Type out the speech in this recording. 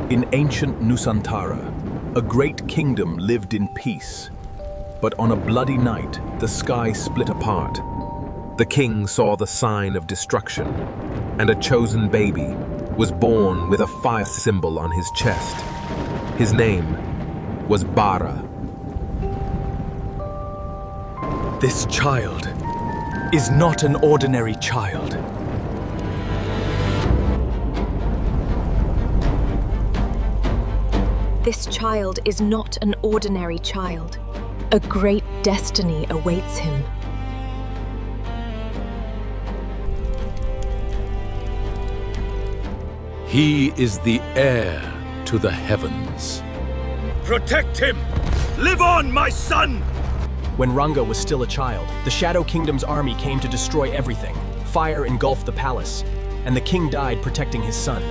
In ancient Nusantara, a great kingdom lived in peace. But on a bloody night, the sky split apart. The king saw the sign of destruction, and a chosen baby was born with a fire symbol on his chest. His name was Bara. This child is not an ordinary child. This child is not an ordinary child. A great destiny awaits him. He is the heir to the heavens. Protect him! Live on, my son! When Ranga was still a child, the Shadow Kingdom's army came to destroy everything. Fire engulfed the palace, and the king died protecting his son.